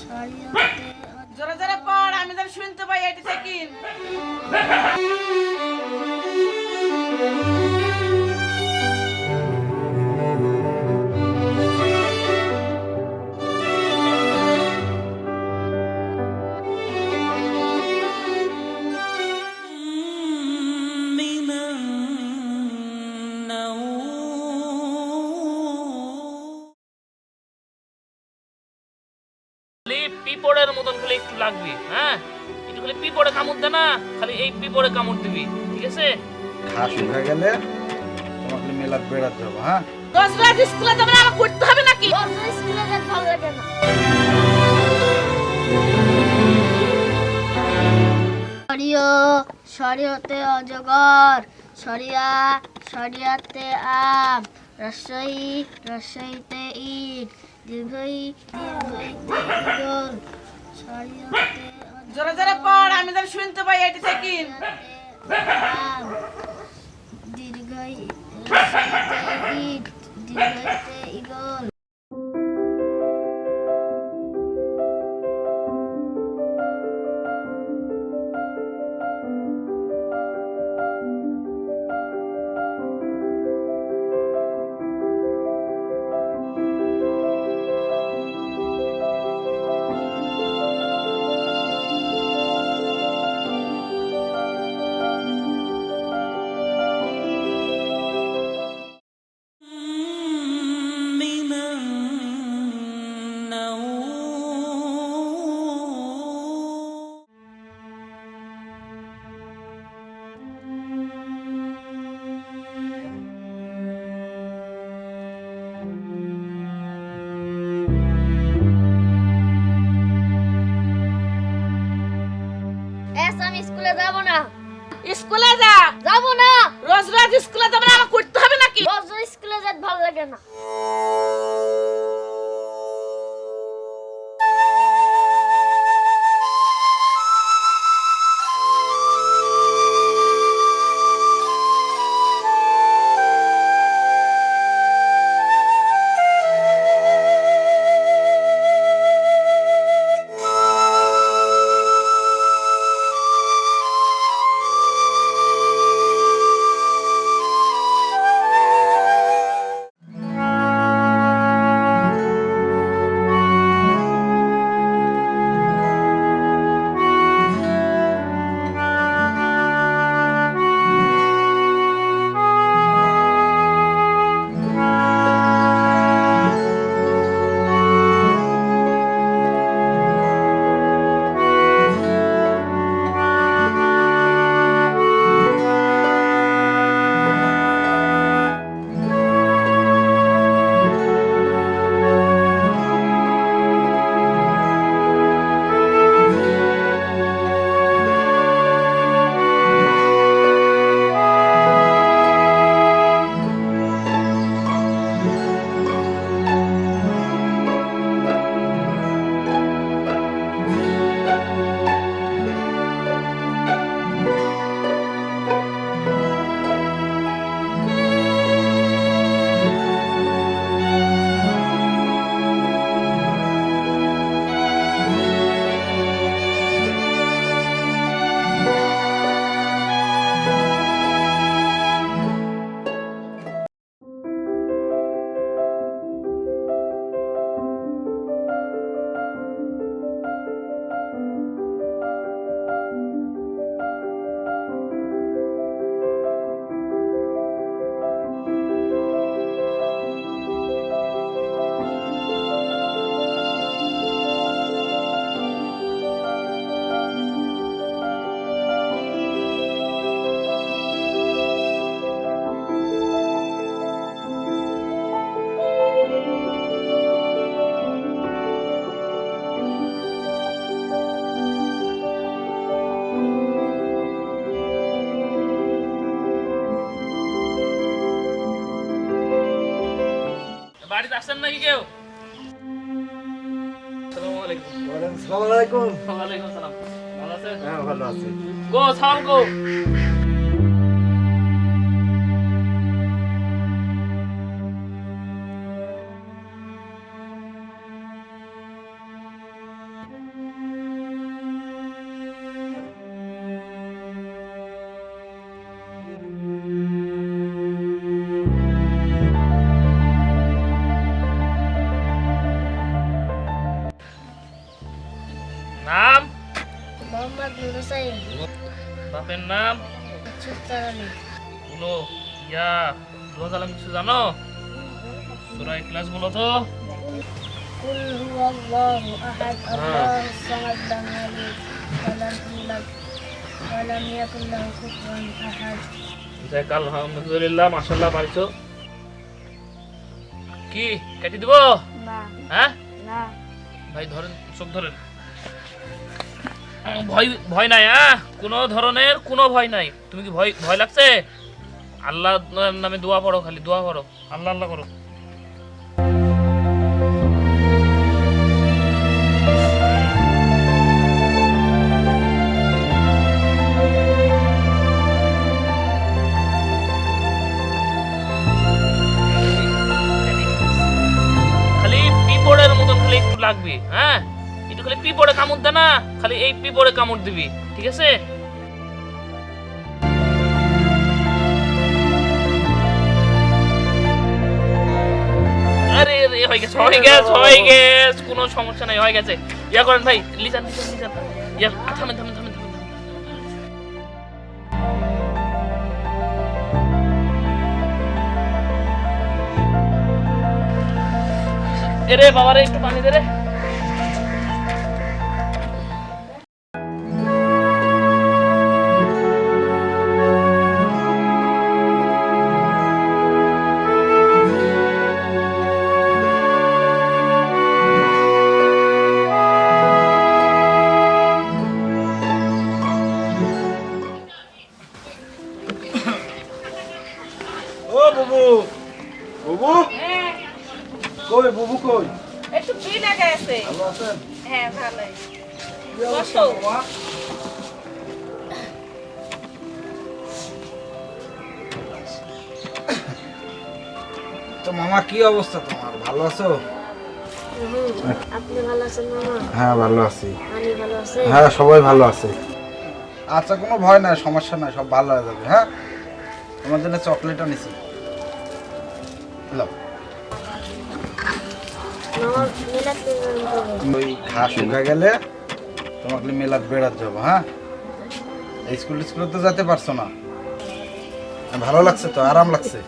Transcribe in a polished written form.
শরীয়তে জোরে জোরে পড়, আমি যেন শুনতে পাই এটা থেকে। পিঁপড়ের মতন খালি একটু লাগবে, হ্যাঁ একটু খালি পিঁপড়ে কামড় দে না, খালি এই পিঁপড়ে কামড় দিবি, ঠিক আছে? ঘাস উঠে গেলে তোমাকে মেলা বেড়াতে যাবো। হ্যাঁ, রোজ রোজ স্কুলে যাবে না, করতে হবে নাকি? রোজ স্কুলে যেতে ভালো লাগে না। শরীয়তে অজগর, শরিয়া শরিয়াতে আম, রসইতে ইট, দীর্ঘইতে ইগল। শরীয়তে জোরে জোরে পড়, আমি যেন শুনতে পাই এটা থেকে। আম, রসইতে ইট, দীর্ঘইতে ইগল। আমি স্কুলে যাব না। স্কুলে যা। যাব না। রোজ রোজ স্কুলে যাবে না, করতে হবে নাকি? রোজ স্কুলে যেতে ভালো লাগে না। বাড়িতে আসেন নাকি কেউ? আসসালামু আলাইকুম। আসসালামু আলাইকুম। ওয়ালাইকুম আসসালাম। ভালো আছেন? হ্যাঁ, ভালো আছি। গো সাল গো। নাম? মোহাম্মদ নুর হোসেন। বাপের নাম? সুলতান আলী। বলো ইয়া দোয়া কালাম কিছু জানো? সূরা ইখলাস বলো তো। কুল হুয়াল্লাহু আহাদ আল্লাহুস সামাদ লাম ইয়ালিদ ওয়া লাম ইউলাদ ওয়া লাম ইয়াকুল লাহু কুফুয়ান আহাদ। যাক আলহামদুলিল্লাহ মাশাআল্লাহ পারছো। কি কেটে দিব? না হ্যাঁ না ভাই ধরেন, চোখ ধরেন। ভয় ভয় নাই, হ্যাঁ কোনো ধরনের কোনো ভয় নাই। তুমি কি ভয় ভয় লাগছে? আল্লাহ নামে দোয়া পড়ো, খালি দোয়া করো, আল্লাহ আল্লাহ করো। খালি পিঁপড়ের মতন খালি একটু লাগবে, হ্যাঁ একটু খালি পিঁপড়ে কামড় দে না, খালি এই পিঁপড়ে কামড় দিবি, ঠিক আছে? আরে রে হয়ে গেছে, হয়ে গেছে, হয়ে গেছে, কোনো সমস্যা নাই, হয়ে গেছে। ইয়া করেন ভাই, লিজান লিজান লিজান, ইয়া থামেন থামেন থামেন থামেন। এরে বাবা রে, একটু পানি দে রে। ও বুবু, বুবু কই, বুবু কই? একটু বিনা গেছে। ভালো আছেন? হ্যাঁ ভালোই। কি অবস্থা বসো। বাবা? তো মামা কি অবস্থা তোমার? ভালো আছো? আপনি ভালো আছেন মামা? হ্যাঁ ভালো আছি। আমি ভালো আছি। হ্যাঁ সবাই ভালো আছে। আচ্ছা কোনো ভয় নাই, সমস্যা নাই, সব ভালো হয়ে যাবে। হ্যাঁ তোমার জন্য চকলেট আনিছি। হ্যালো, মামা মিলাদ করবেন। ওই ঘাস শুকা গেলে তোমাকে মেলাত বেড়াত যাবো। হ্যাঁ স্কুলে তো যেতে পারছো না, ভালো লাগছে তো? আরাম লাগছে?